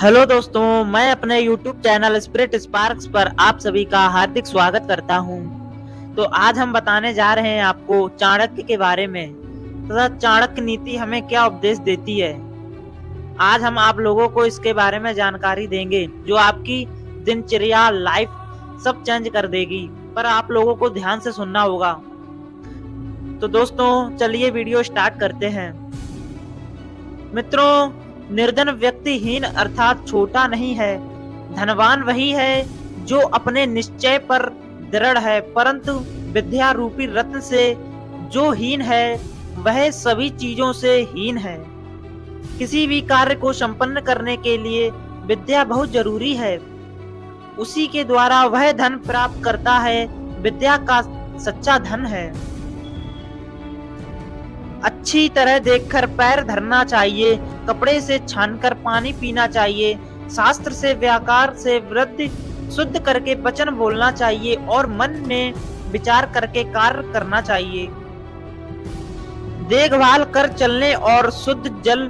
Hello दोस्तों, मैं अपने YouTube चैनल स्पिरिट स्पार्क्स पर आप सभी का हार्दिक स्वागत करता हूं। तो आज हम बताने जा रहे हैं आपको चाणक्य के बारे में तथा चाणक्य नीति हमें क्या उपदेश देती है। आज हम आप लोगों को इसके बारे में जानकारी देंगे जो आपकी दिनचर्या लाइफ सब चेंज कर देगी, पर आप लोगों को ध्यान से सुनना होगा। तो दोस्तों चलिए वीडियो स्टार्ट करते हैं। मित्रों, निर्धन व्यक्ति हीन अर्थात छोटा नहीं है, धनवान वही है जो अपने निश्चय पर दृढ़ है, परंतु विद्या रूपी रत्न से जो हीन है वह सभी चीजों से हीन है। किसी भी कार्य को संपन्न करने के लिए विद्या बहुत जरूरी है, उसी के द्वारा वह धन प्राप्त करता है। विद्या का सच्चा धन है। अच्छी तरह देखकर पैर धरना चाहिए, कपड़े से छानकर पानी पीना चाहिए, शास्त्र से व्याकार से वृद्धि शुद्ध करके वचन बोलना चाहिए और मन में विचार करके कार्य करना चाहिए। देखभाल कर चलने और शुद्ध जल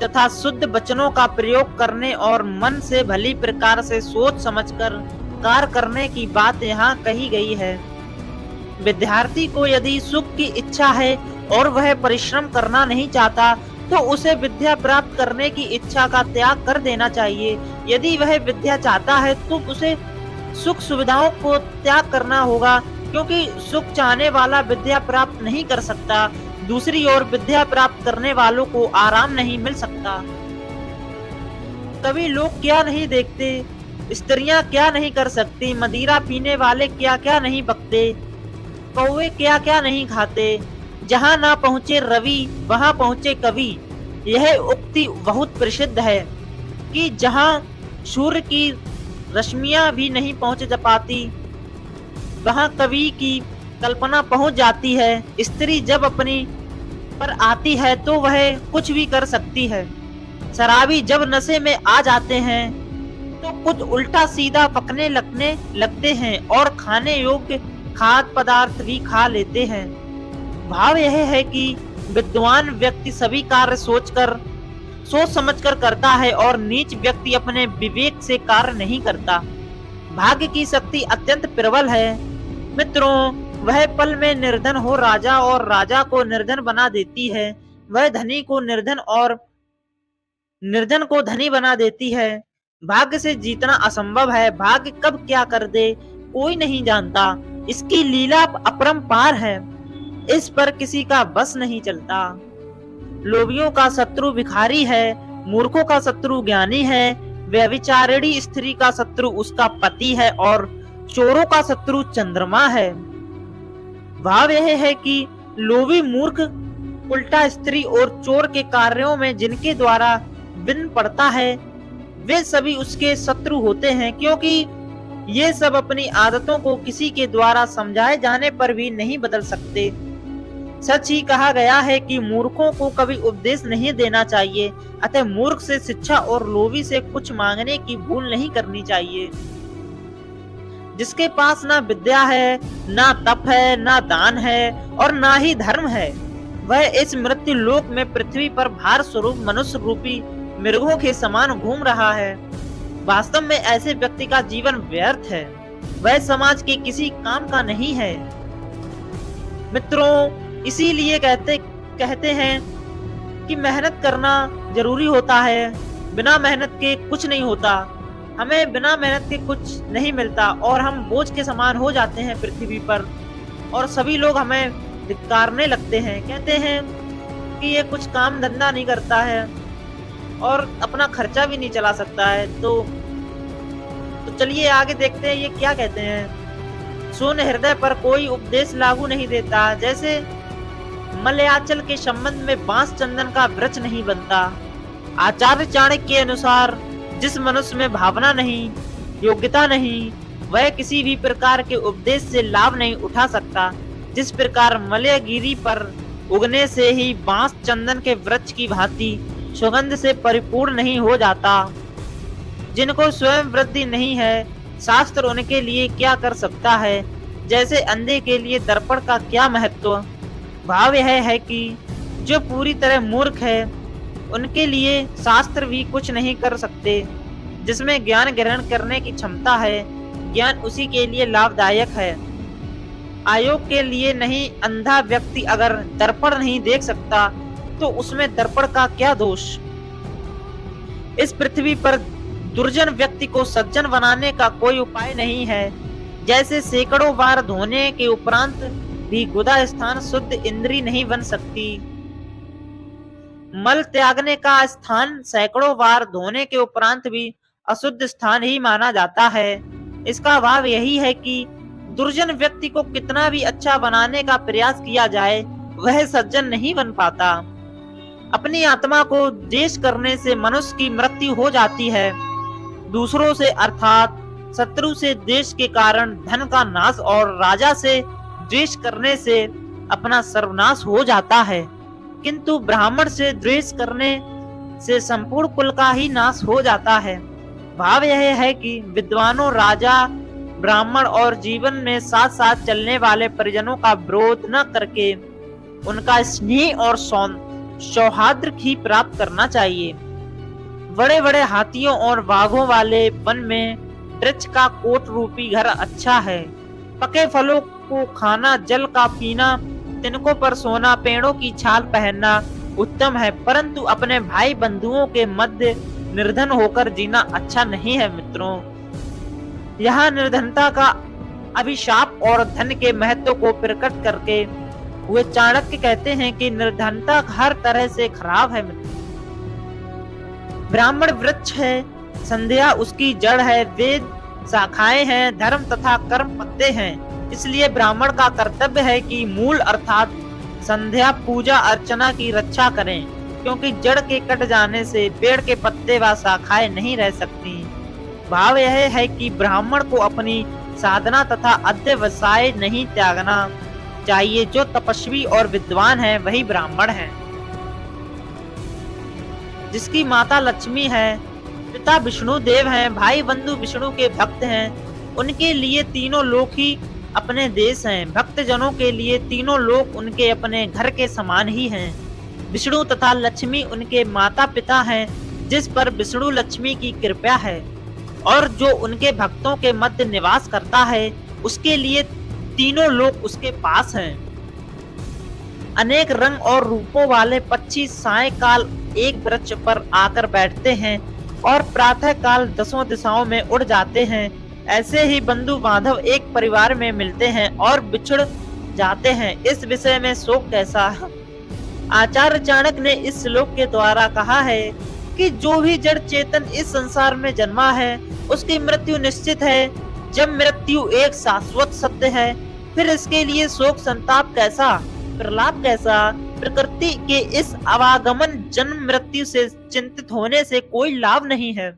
तथा शुद्ध वचनों का प्रयोग करने और मन से भली प्रकार से सोच समझकर कार्य करने की बात यहाँ कही गई है। विद्यार्थी को यदि सुख की इच्छा है और वह परिश्रम करना नहीं चाहता तो उसे विद्या प्राप्त करने की इच्छा का त्याग कर देना चाहिए। यदि वह विद्या चाहता है तो उसे सुख सुविधाओं को त्याग करना होगा, क्योंकि सुख चाहने वाला विद्या प्राप्त नहीं कर सकता। दूसरी ओर विद्या प्राप्त करने वालों को आराम नहीं मिल सकता। कभी लोग क्या नहीं देखते, स्त्रियां क्या नहीं कर सकती, मदिरा पीने वाले क्या क्या नहीं बकते, कौवे क्या क्या नहीं खाते। जहाँ ना पहुँचे रवि वहाँ पहुँचे कवि। यह उक्ति बहुत प्रसिद्ध है कि जहाँ सूर्य की रश्मियां भी नहीं पहुँच पाती वहाँ कवि की कल्पना पहुँच जाती है। स्त्री जब अपनी पर आती है तो वह कुछ भी कर सकती है। शराबी जब नशे में आ जाते हैं तो कुछ उल्टा सीधा पकने लगते हैं और खाने योग्य खाद्य पदार्थ भी खा लेते हैं। भाव यह है कि विद्वान व्यक्ति सभी कार्य सोच समझकर करता है और नीच व्यक्ति अपने विवेक से कार्य नहीं करता। भाग्य की शक्ति अत्यंत प्रबल है। मित्रों, वह पल में निर्धन हो राजा और राजा को निर्धन बना देती है। वह धनी को निर्धन और निर्धन को धनी बना देती है। भाग्य से जीतना असंभव है। भाग्य कब क्या कर दे कोई नहीं जानता। इसकी लीला अपरंपार है, इस पर किसी का बस नहीं चलता। लोभियों का शत्रु भिखारी है, मूर्खों का शत्रु ज्ञानी है, व्यभिचारिणी स्त्री का शत्रु उसका पति है और चोरों का शत्रु चंद्रमा है। भाव यह है कि लोभी मूर्ख उल्टा स्त्री और चोर के कार्यों में जिनके द्वारा विघ्न पड़ता है वे सभी उसके शत्रु होते हैं, क्योंकि ये सब अपनी आदतों को किसी के द्वारा समझाए जाने पर भी नहीं बदल सकते। सच ही कहा गया है कि मूर्खों को कभी उपदेश नहीं देना चाहिए, अतः मूर्ख से शिक्षा और लोभी से कुछ मांगने की भूल नहीं करनी चाहिए। जिसके पास ना विद्या है, ना तप है, ना दान है और ना ही धर्म है, वह इस मृत्यु लोक में पृथ्वी पर भार स्वरूप मनुष्य रूपी मृगों के समान घूम रहा है। वास्तव में ऐसे व्यक्ति का जीवन व्यर्थ है, वह समाज के किसी काम का नहीं है। मित्रों, इसीलिए कहते हैं कि मेहनत करना जरूरी होता है। बिना मेहनत के कुछ नहीं होता। हमें बिना मेहनत के कुछ नहीं मिलता और हम बोझ के समान हो जाते हैं पृथ्वी पर, और सभी लोग हमें धिक्कारने लगते हैं। कहते हैं कि ये कुछ काम धंधा नहीं करता है और अपना खर्चा भी नहीं चला सकता है। तो चलिए आगे देखते हैं ये क्या कहते हैं। सुन हृदय पर कोई उपदेश लागू नहीं देता, जैसे मलयाचल के संबंध में बांस चंदन का वृक्ष नहीं बनता। आचार्य चाणक्य के अनुसार जिस मनुष्य में भावना नहीं, योग्यता नहीं, वह किसी भी प्रकार के उपदेश से लाभ नहीं उठा सकता। जिस प्रकार मलयगिरी पर उगने से ही बांस चंदन के वृक्ष की भांति सुगंध से परिपूर्ण नहीं हो जाता। जिनको स्वयं वृद्धि नहीं है, शास्त्र उनके लिए क्या कर सकता है। जैसे अंधे के लिए दर्पण का क्या महत्व। भाव यह है कि जो पूरी तरह मूर्ख है उनके लिए शास्त्र भी कुछ नहीं कर सकते। जिसमें ज्ञान ग्रहण करने की क्षमता है, ज्ञान उसी के लिए लाभदायक है। आयोग के लिए नहीं, अंधा व्यक्ति अगर दर्पण नहीं देख सकता तो उसमें दर्पण का क्या दोष। इस पृथ्वी पर दुर्जन व्यक्ति को सज्जन बनाने का कोई उपाय नहीं है। जैसे सैकड़ों बार धोने के उपरांत भी गुदा स्थान शुद्ध इंद्री नहीं बन सकती। मल त्यागने का स्थान सैकड़ों बार धोने के उपरांत भी अशुद्ध स्थान ही माना जाता है। इसका भाव यही है कि दुर्जन व्यक्ति को कितना भी अच्छा बनाने का प्रयास किया जाए, वह सज्जन नहीं बन पाता। अपनी आत्मा को द्वेष करने से मनुष्य की मृत्यु हो जाती है। दूसरों से अर्थात शत्रु से द्वेष के कारण धन का नाश और राजा से द्वेष करने से अपना सर्वनाश हो जाता है। किंतु ब्राह्मण से द्वेष करने से संपूर्ण कुल का ही नाश हो जाता है। भाव यह है कि विद्वानों, राजा, ब्राह्मण और जीवन में साथ साथ चलने वाले परिजनों का विरोध न करके उनका स्नेह और सौहार्द ही प्राप्त करना चाहिए। बड़े बड़े हाथियों और बाघों वाले वन में वृक्ष का कोट रूपी घर अच्छा है। पके फलों को खाना, जल का पीना, तिनकों पर सोना, पेड़ों की छाल पहनना उत्तम है, परंतु अपने भाई बंधुओं के मध्य निर्धन होकर जीना अच्छा नहीं है। मित्रों, यहाँ निर्धनता का अभिशाप और धन के महत्व को प्रकट करके वे चाणक्य कहते हैं कि निर्धनता हर तरह से खराब है। ब्राह्मण वृक्ष है, संध्या उसकी जड़ है, वेद शाखाएं हैं, धर्म तथा कर्म पत्ते हैं। इसलिए ब्राह्मण का कर्तव्य है कि मूल अर्थात संध्या, पूजा अर्चना की रक्षा करें, क्योंकि जड़ के कट जाने से पेड़ के पत्ते व शाखाएं नहीं रह सकती। भाव यह है कि ब्राह्मण को अपनी साधना तथा अध्यवसाय नहीं त्यागना चाहिए। जो तपस्वी और विद्वान है वही ब्राह्मण है। जिसकी माता लक्ष्मी है, पिता विष्णु देव हैं, भाई बंधु विष्णु के भक्त हैं, उनके लिए तीनों लोक ही अपने देश हैं। भक्त जनों के लिए तीनों लोक उनके अपने घर के समान ही हैं। विष्णु तथा लक्ष्मी उनके माता पिता हैं, जिस पर विष्णु लक्ष्मी की कृपा है, और जो उनके भक्तों के मध्य निवास करता है उसके लिए तीनों लोग उसके पास हैं। अनेक रंग और रूपों वाले पक्षी सायंकाल एक वृक्ष पर आकर बैठते हैं और प्रातः काल दसों दिशाओं में उड़ जाते हैं। ऐसे ही बंधु बांधव एक परिवार में मिलते हैं और बिछड़ जाते हैं। इस विषय में शोक कैसा है? आचार्य चाणक्य ने इस श्लोक के द्वारा कहा है कि जो भी जड़ चेतन इस संसार में जन्मा है उसकी मृत्यु निश्चित है। जब मृत्यु एक शाश्वत सत्य है, फिर इसके लिए शोक संताप कैसा, प्रलाप कैसा? प्रकृति के इस आवागमन जन्म मृत्यु से चिंतित होने से कोई लाभ नहीं है।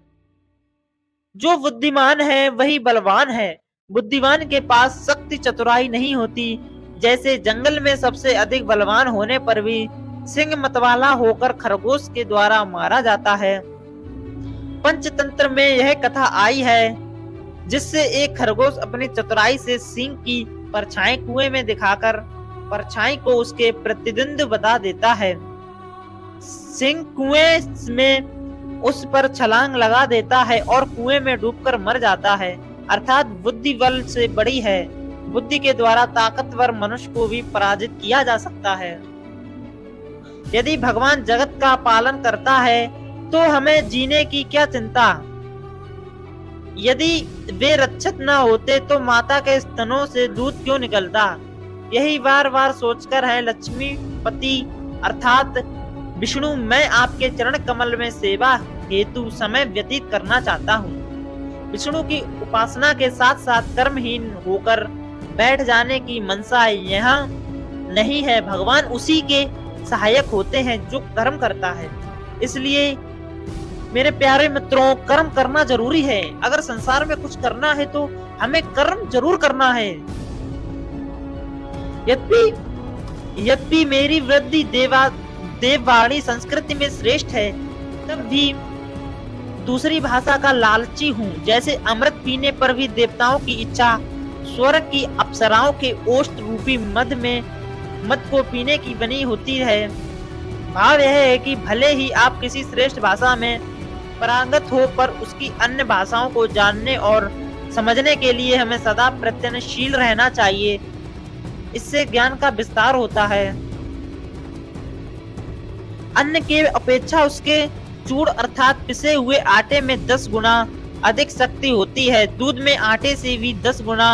जो बुद्धिमान है वही बलवान है। बुद्धिमान के पास शक्ति चतुराई नहीं होती। जैसे जंगल में सबसे अधिक बलवान होने पर भी सिंह मतवाला होकर खरगोश के द्वारा मारा जाता है। पंचतंत्र में यह कथा आई है, जिससे एक खरगोश अपनी चतुराई से सिंह की परछाई कुएं में दिखाकर परछाई को उसके प्रतिद्वंद बता देता है। सिंह कुएं में उस पर छलांग लगा देता है और कुएं में डूबकर मर जाता है। अर्थात बुद्धि बल से बड़ी है। बुद्धि के द्वारा ताकतवर मनुष्य को भी पराजित किया जा सकता है। यदि भगवान जगत का पालन करता है तो हमें जीने की क्या चिंता? यदि वे रक्षित न होते तो माता के स्तनों से दूध क्यों निकलता? यही बार बार सोचकर है लक्ष्मीपति अर्थात विष्णु, मैं आपके चरण कमल में सेवा हेतु समय व्यतीत करना चाहता हूँ। विष्णु की उपासना के साथ साथ कर्महीन होकर बैठ जाने की मनसा यहाँ नहीं है। भगवान उसी के सहायक होते हैं जो कर्म करता है। इसलिए मेरे प्यारे मित्रों, कर्म करना जरूरी है। अगर संसार में कुछ करना है तो हमें कर्म जरूर करना है। यद्यपि मेरी वृद्धि देववाणी संस्कृति में श्रेष्ठ है, तब भी दूसरी भाषा का लालची हूँ। जैसे अमृत पीने पर भी देवताओं की इच्छा स्वर्ग की अप्सराओं के ओष्ठ रूपी मद को पीने की बनी होती है, भाव यह है कि भले ही आप किसी श्रेष्ठ भाषा में पारंगत हो, पर उसकी अन्य भाषाओं को जानने और समझने के लिए हमें सदा प्रयत्नशील रहना चाहिए। इससे ज्ञान का विस्तार होता है। अन्न के अपेक्षा उसके चूड़ अर्थात पिसे हुए आटे में 10 गुना अधिक शक्ति होती है। दूध में आटे से भी 10 गुना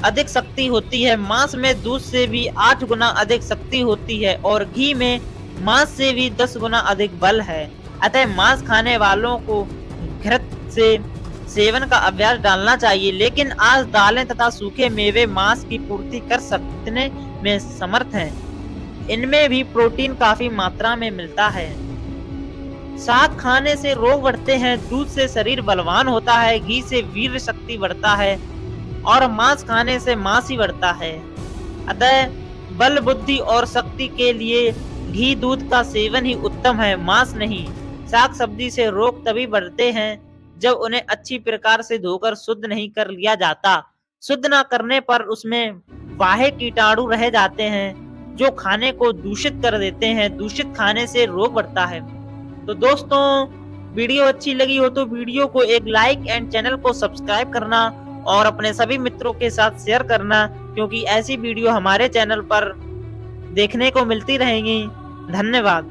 अधिक शक्ति होती है। मांस में दूध से भी 8 गुना अधिक शक्ति होती है और घी में मांस से भी 10 गुना अधिक बल है। अतः मांस खाने वालों को घृत से सेवन का अभ्यास डालना चाहिए, लेकिन आज दालें तथा सूखे मेवे मांस की पूर्ति कर सकने में समर्थ हैं। इनमें भी प्रोटीन काफी मात्रा में मिलता है। साग खाने से रोग बढ़ते हैं, दूध से शरीर बलवान होता है, घी से वीर शक्ति बढ़ता है और मांस खाने से मांस ही बढ़ता है। अतः बल बुद्धि और शक्ति के लिए घी दूध का सेवन ही उत्तम है, मांस नहीं। साग सब्जी से रोग तभी बढ़ते हैं जब उन्हें अच्छी प्रकार से धोकर शुद्ध नहीं कर लिया जाता। शुद्ध न करने पर उसमें बाह्य कीटाणु रह जाते हैं जो खाने को दूषित कर देते हैं। दूषित खाने से रोग बढ़ता है। तो दोस्तों, वीडियो अच्छी लगी हो तो वीडियो को एक लाइक एंड चैनल को सब्सक्राइब करना और अपने सभी मित्रों के साथ शेयर करना, क्योंकि ऐसी वीडियो हमारे चैनल पर देखने को मिलती रहेंगी। धन्यवाद।